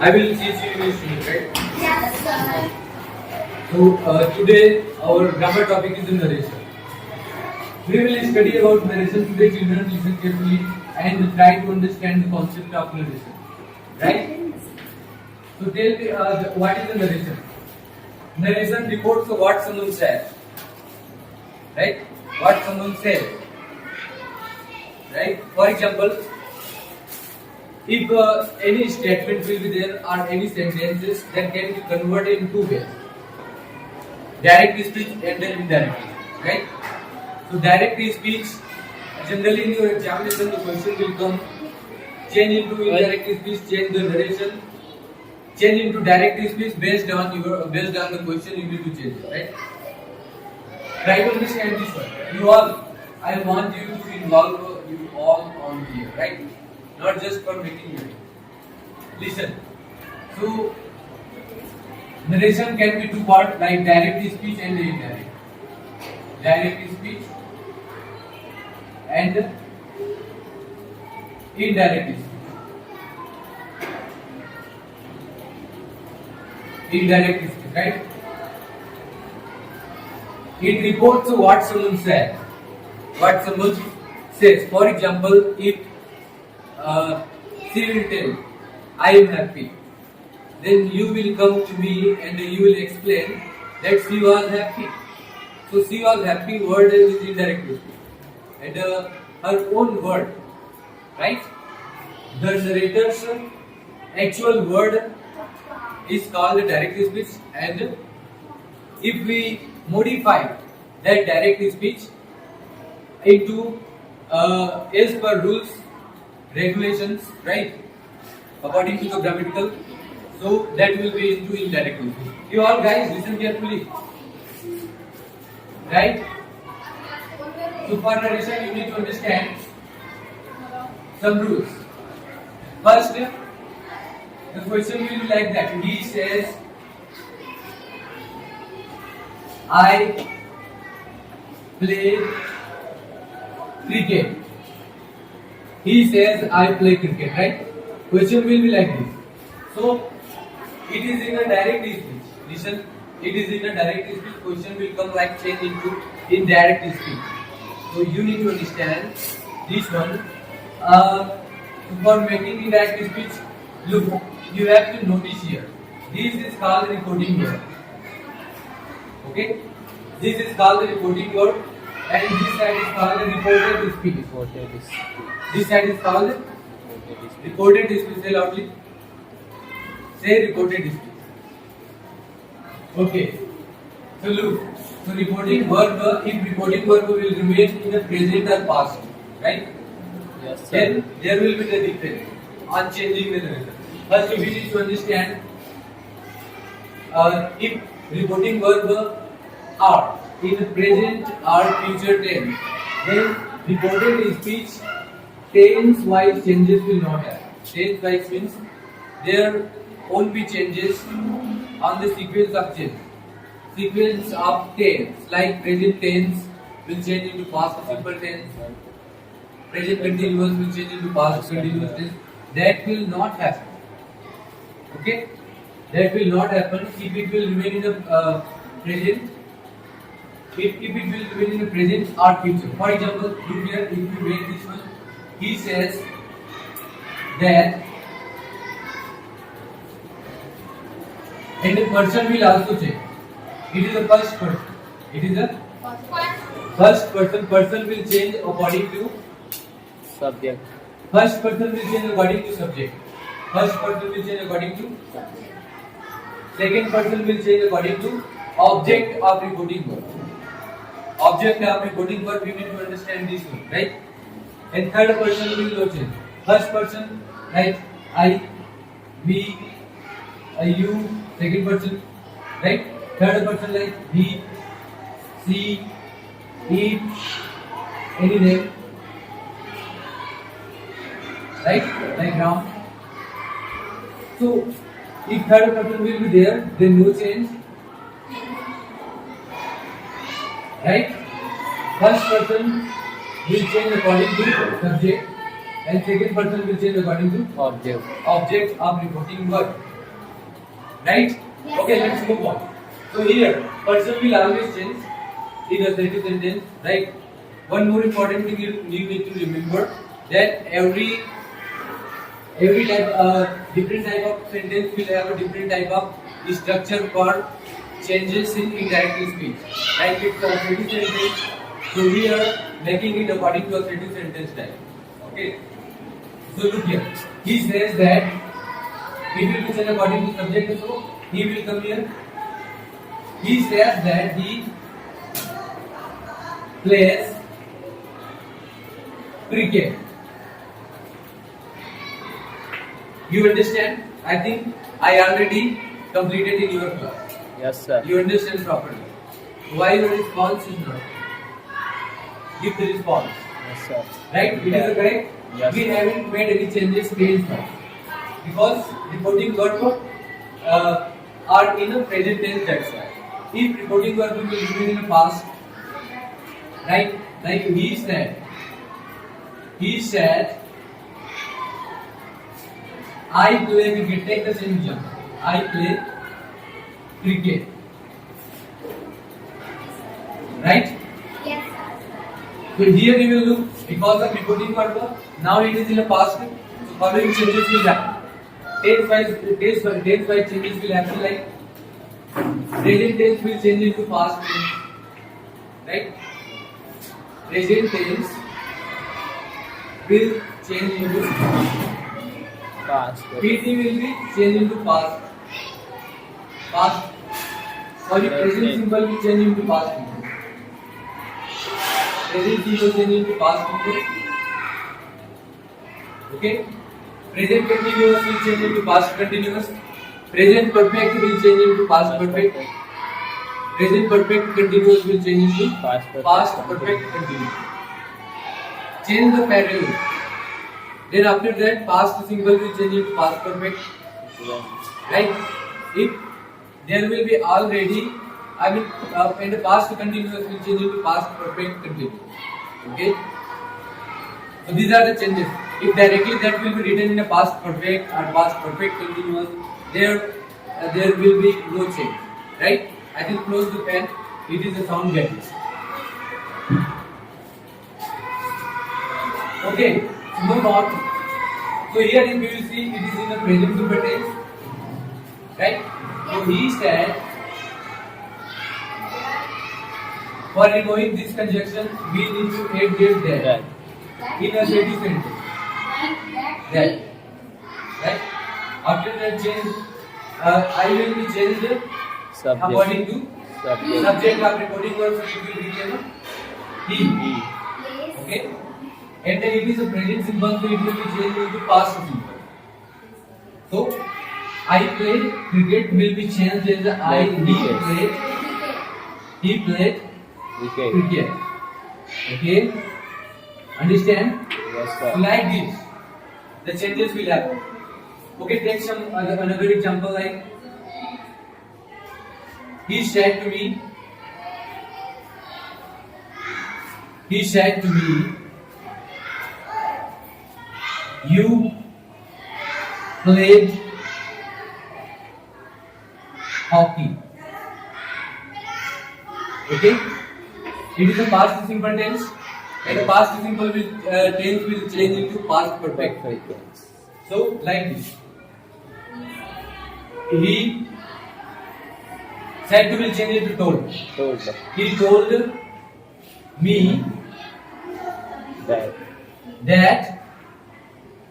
I will teach you English today, right? Yes, sir. So today our grammar topic is narration. We will study about narration today. Children, listen carefully and try to understand the concept of narration. Right? So tell me what is the narration? Narration reports what someone said. Right? What someone said. Right? For example, if any statement will be there or any sentences that can be converted in two ways, direct speech and then indirect speech, right? So direct speech, generally in your examination the question will come, change into indirect speech, change the narration, change into direct speech based on the question you need to change it, right? Try to understand this one. I want you to involve you all on here, right? Not just for making video. Listen. So narration can be two parts, like direct speech and indirect. Direct speech and indirect speech. Indirect speech, right? It reports what someone said. What someone says. For example, if she will tell, I am happy, then you will come to me and you will explain that she was happy. So she was happy word is indirect speech. And her own word, right? The narrator's actual word is called direct speech, and if we modify that direct speech into as per rules, regulations, right? According to the grammatical, so that will be into indirect speech. You all guys listen carefully, right? So for narration you need to understand some rules. First, the question will be like that. He says, I play cricket. He says, I play cricket, right? Question will be like this. So, it is in a direct speech. Listen, it is in a direct speech. Question will come like change into indirect speech. So, you need to understand this one. For making indirect speech, look, you have to notice here. This is called reporting word. Okay? This is called the reporting word, and this side is called the reported speech. This side is called reported speech. Say loudly. Say reported speech. Okay. So look. So reporting verb, if reporting verb will remain in the present or past, right? Yes, sir. Then there will be the difference on changing the narration. First, we need to understand if reporting verb are in the present or future tense, then reported speech tense-wise changes will not happen. Tense-wise means there won't be changes on the sequence of change. Sequence of tense, like present tense will change into past simple tense. Present continuous will change into past continuous tense. That will not happen. Okay? That will not happen if it will remain in the present. If it will remain in the present or future. For example, look here, if you make this one, he says that, and the person will also change. It is the first person. It is the first person. Person will change according to Subject. first person will change according to subject. First person will change according to second person will change according to object of reporting verb. Object of reporting verb, you need to understand this one, right? And third person will not change. First person like I, me, you. Second person, right? Third person like he, she, it, any name, right? Like Ram. So, if third person will be there, then no change. Right? First person will change according to subject, and second person will change according to Object. object of reporting verb. Right? Okay, let's move on. So here, person will always change in a assertive sentence, right? One more important thing you need to remember that every type different type of sentence will have a different type of structure for changes in indirect speech. Like it's a assertive sentence, so we are making it according to assertive sentence type. Okay. So look here. He says that it will be said according to subject. So he will come here. He says that he plays cricket. You understand? I think I already completed in your class. Yes, sir. You understand properly. Why your response is not? Give the response. Yes, sir. Right? It is correct? Yes, We sir. haven't made any changes till now. Because reporting verb are in a present tense, that's why. If reporting verb will be written in the past, right? Like he said, I play cricket. Take the same example. I play cricket. Right? Yes, sir. So here we will look because of reporting verb. Now it is in the past. So following changes will happen. Tense wise changes will happen like present tense will change into past tense. Right? Present tense will change into Past. PT will be changed into past. Sorry, present simple will change into past simple. Present simple change into past simple. Okay. Present continuous will change into past continuous. Present perfect will change into past perfect. Present perfect continuous will change into past perfect continuous. Change the parallel. Then after that, past simple will change into past perfect. Right? If there will be already, in the past continuous will change into past perfect continuous. Okay? So these are the changes. If directly that will be written in a past perfect or past perfect continuous, there will be no change. Right? I will close the pen. It is a sound gadget. Okay, move on. So here if you will see it is in the present simple tense. Right? So he said, for removing this conjunction, we need to add there in a assertive sentence. That. Right? After that change, I will be changed according to subject of reporting verb, it will become he. Okay? And then it is a present simple, so it will be changed into past simple. So, I play cricket will be changed as he played cricket. Okay? Understand? Yes, sir. So like this, the changes will happen. Okay, take some another example like he said to me, you played hockey. Okay? It is a past simple tense, and the past simple tense will change into past perfect. So, like this. He said to will change it to told. He told me that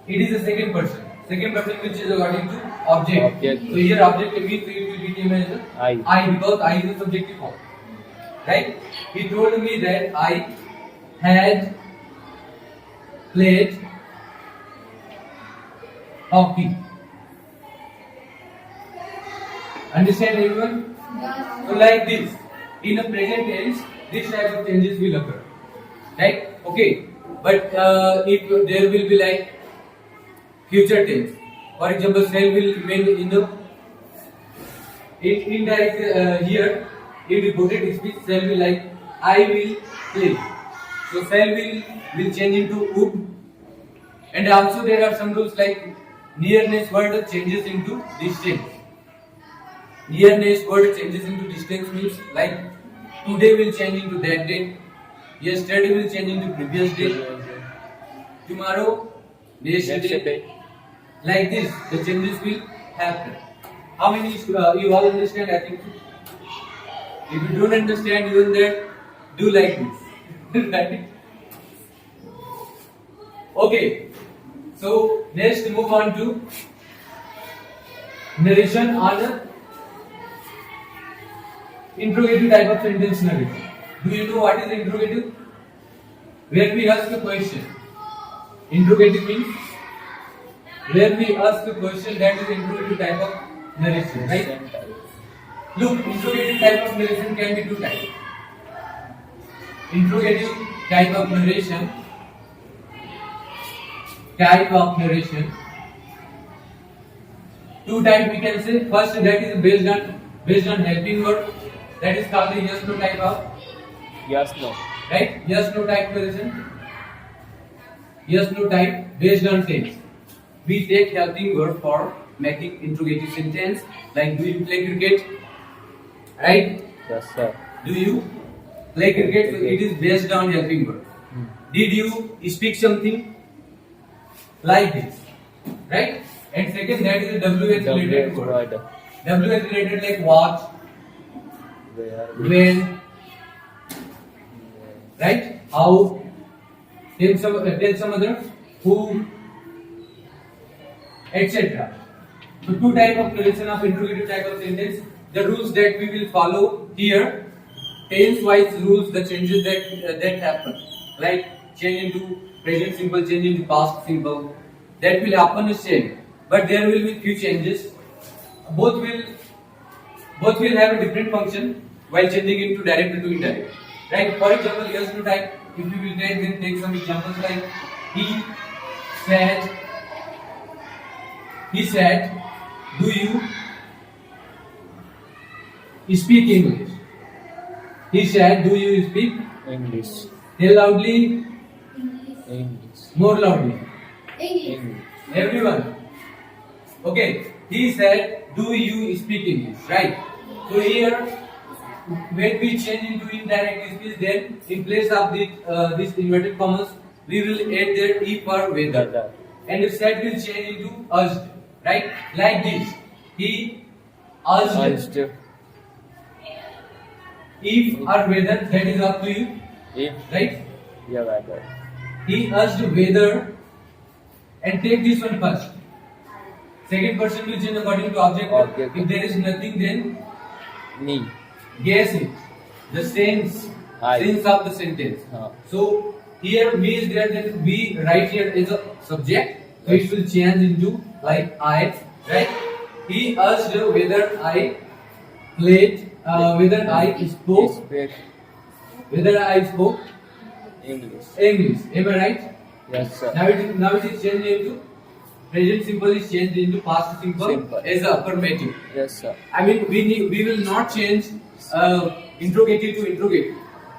it is a second person. Second person which is according to object. So here object means it will become as I because I is a subjective form. Right? He told me that I had played hockey. Understand everyone? So like this, in a present tense, this type of changes will occur. Right? Okay. But if there will be like future tense, for example, shall will remain in the indirect here. In reported speech, shall will like I will play. So shall will change into would. And also there are some rules like nearness word changes into distance. Nearness word changes into distance means like today will change into that day, yesterday will change into previous day, tomorrow next Next day. day. Like this, the changes will happen. How many you all understand? I think so. If you don't understand even that, do like this. Right? Okay. So next move on to narration or the interrogative type of sentence narration. Do you know what is interrogative? Where we ask a question. Interrogative means where we ask a question, that is interrogative type of narration, right? Same type. Look, interrogative type of narration can be two types. Interrogative type of narration. Two types we can say. First, that is based on helping word. That is called the yes no type of, Yes, no. right? Yes no type narration. Yes no type based on tense. We take helping word for making interrogative sentence. Like, do you play cricket? Right? Yes, sir. Do you play cricket? So it is based on helping word. Did you speak something? Like this, right? And second, that is a WH related word. Word. WH related like what, Where? when, right? How? Tell some other, who, etc. So two type of narration of interrogative type of sentence. The rules that we will follow here, tense-wise rules, the changes that happen, like change into present simple, change into past simple, that will happen is same, but there will be few changes. Both will have a different function while changing into direct to indirect. Right? For example, yes no type. If you will take some examples like he said, do you speak English? He said, do you speak? English. Tell loudly, English. more loudly. English. English. Everyone. Okay. He said, do you speak English? Right. So here, when we change into indirect speech, then in place of this inverted commas, we will add there if or whether. Whether. And if said will change into urged. Right? Like this. He urged. Urged. If or whether, that is up to you. If. Right? Yeah, whether. He urged whether, and take this one first. Second person will change according to object. Object. If there is nothing, then Me. guess it. The sense of the sentence. So here me is there, then we write here as a subject. So it will change into like I. Right? He asked whether I played, whether I spoke, Speak whether I spoke English. English. Am I right? Yes, sir. Now it is changed into present simple is changed into past simple, Simple. as a affirmative. Yes, sir. I mean we will not change interrogative to interrogative.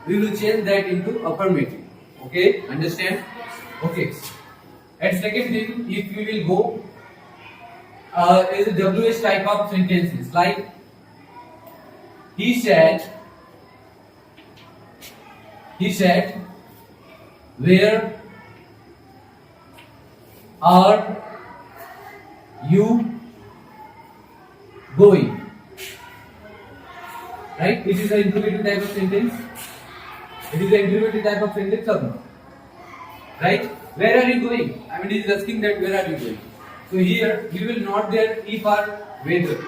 We will change that into affirmative. Okay, understand? Okay. And second thing, if we will go is a WH type of sentences like he said, where are you going? Right? It is an interrogative type of sentence. It is an interrogative type of sentence or no? Right? Where are you going? I mean, it is asking that where are you going? So here we will not there if or whether.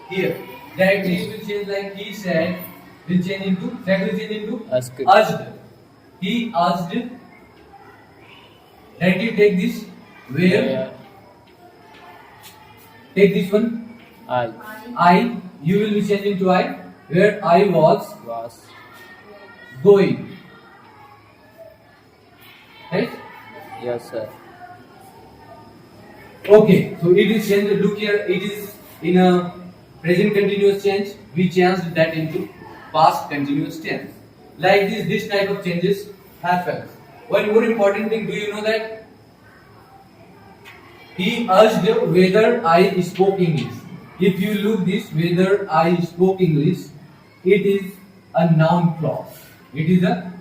Here directly it will change like he said will change into that will change into Asked. He asked. Directly take this where. Take this one. I. You will be changing to I. Where I was going. Right? Yes, sir. Okay. So it is changed. Look here. It is in a present continuous tense. We changed that into past continuous tense. Like this type of changes happen. One more important thing. Do you know that? He asked whether I spoke English. if you look this, whether I spoke English, it is a noun clause. It is a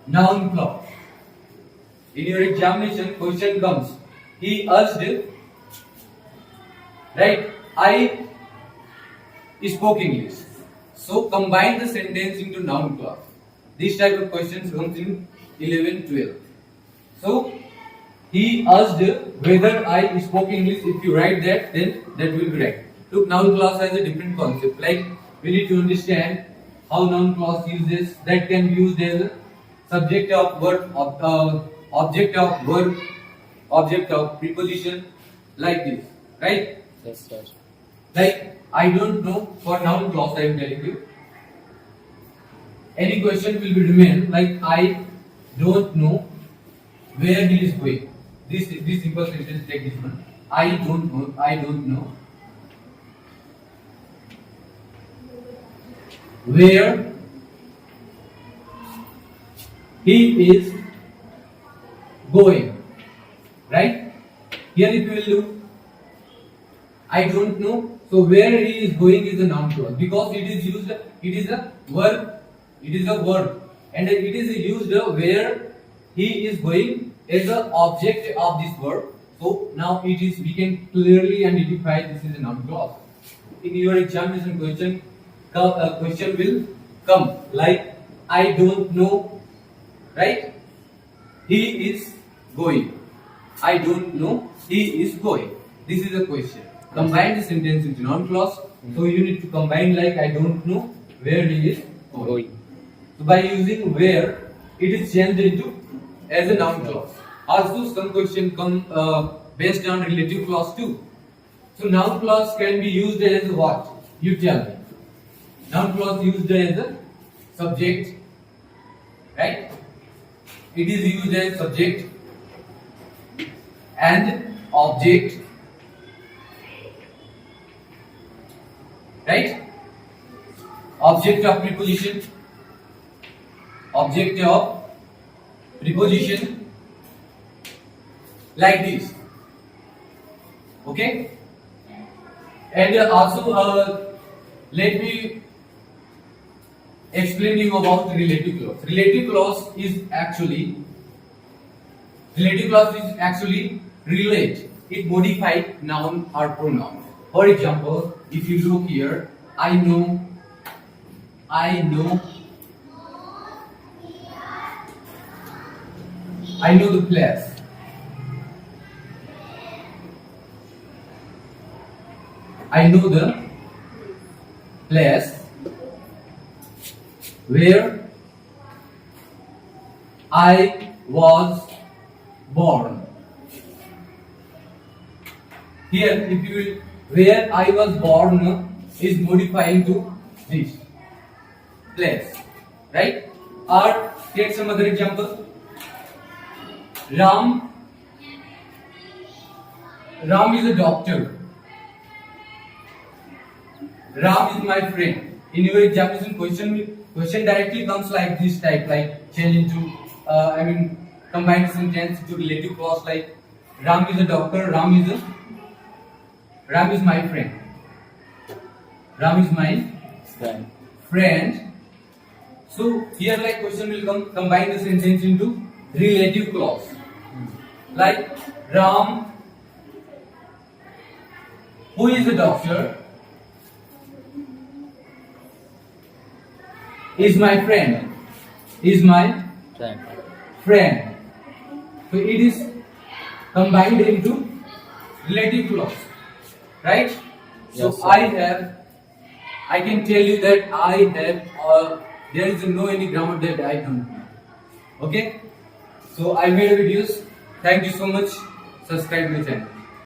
noun clause. In your examination, question comes. He asked, right? I spoke English. So combine the sentence into noun clause. This type of questions comes in 11, 12. So he asked whether I spoke English. If you write that, then that will be right. Look, noun clause has a different concept. Like we need to understand how noun clause uses that can be used as a subject of verb, object of verb, object of preposition, like this, right? Yes, sir. Like I don't know, for noun clause I am telling you. Any question will be remain like I don't know where he is going. This simple sentence, take this one. I don't know where he is going. Right? Here if you will do, I don't know. So where he is going is a noun clause because it is used. It is a verb. It is a verb, and it is used where he is going as the object of this verb. So now it is, we can clearly identify this is a noun clause. In your examination question will come like I don't know, right? He is going. I don't know. He is going. This is a question. Combine the sentence into noun clause. So you need to combine like I don't know where he is going. So by using where, it is changed into as a noun clause. Also, some question come based on relative clause too. So noun clause can be used as what? You tell me. Noun clause used as a subject, right? It is used as subject and object, right? Object of preposition, like this. Okay? And also let me explain you about relative clause. Relative clause is actually relate. It modifies noun or pronoun. For example, if you look here, I know the place. I know the place where I was born. Here, if you will, where I was born is modifying to this place, right? Or take some other example. Ram is a doctor. Ram is my friend. In your examination question directly comes like this type, like change into combine sentence to relative clause like Ram is a doctor, Ram is my friend. Ram is my friend. So here like question will combine the sentence into relative clause. Like Ram, who is a doctor, is my friend. So it is combined into relative clause, right? Yes, so I can tell you that I have, there is no any grammar that I don't know. Okay? So I made videos. Thank you so much. Subscribe my channel.